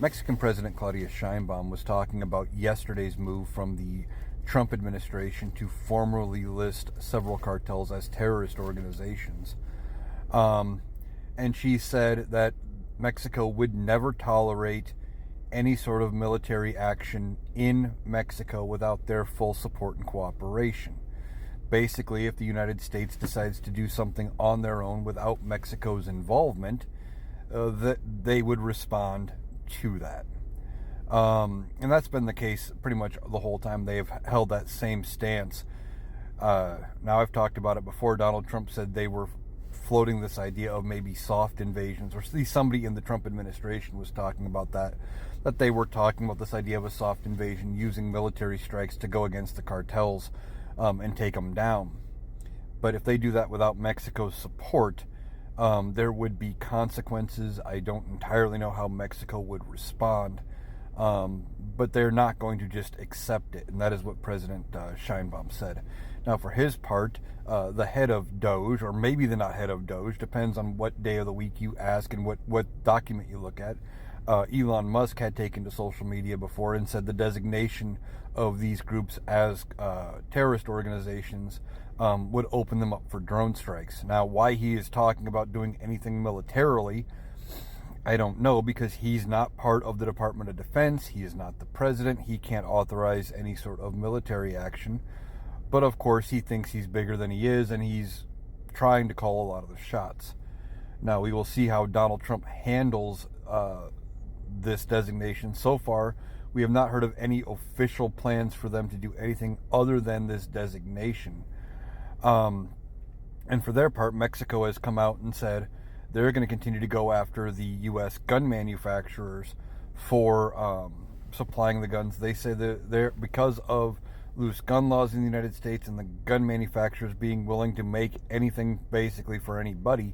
Mexican President Claudia Sheinbaum was talking about yesterday's move from the Trump administration to formally list several cartels as terrorist organizations. And she said that Mexico would never tolerate any sort of military action in Mexico without their full support and cooperation. Basically, if the United States decides to do something on their own without Mexico's involvement, that they would respond to that. And that's been the case pretty much the whole time they've held that same stance. Now, I've talked about it before. Donald Trump said they were floating this idea of maybe soft invasions, or at least somebody in the Trump administration was talking about that they were talking about this idea of a soft invasion using military strikes to go against the cartels and take them down. But if they do that without Mexico's support, there would be consequences. I don't entirely know how Mexico would respond, but they're not going to just accept it, and that is what President Sheinbaum said. Now, for his part, the head of DOGE, or maybe the not head of DOGE, depends on what day of the week you ask and what document you look at. Elon Musk had taken to social media before and said the designation of these groups as terrorist organizations would open them up for drone strikes. Now, why he is talking about doing anything militarily, I don't know, because he's not part of the Department of Defense. He is not the president. He can't authorize any sort of military action. But of course, he thinks he's bigger than he is, and he's trying to call a lot of the shots. Now, we will see how Donald Trump handles this designation. So far, we have not heard of any official plans for them to do anything other than this designation. And for their part, Mexico has come out and said they're going to continue to go after the U.S. gun manufacturers for supplying the guns. They say that they're, because of loose gun laws in the United States and the gun manufacturers being willing to make anything basically for anybody,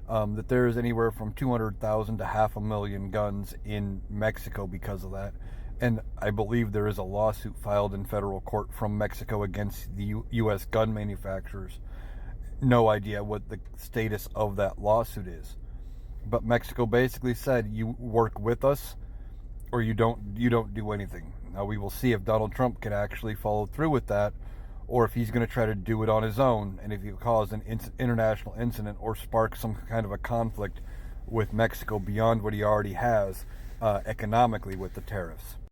that there is anywhere from 200,000 to 500,000 guns in Mexico because of that. And I believe there is a lawsuit filed in federal court from Mexico against the U.S. gun manufacturers. No idea what the status of that lawsuit is. But Mexico basically said, you work with us or you don't do anything. Now, we will see if Donald Trump can actually follow through with that, or if he's going to try to do it on his own, and if he cause an international incident or spark some kind of a conflict with Mexico beyond what he already has economically with the tariffs.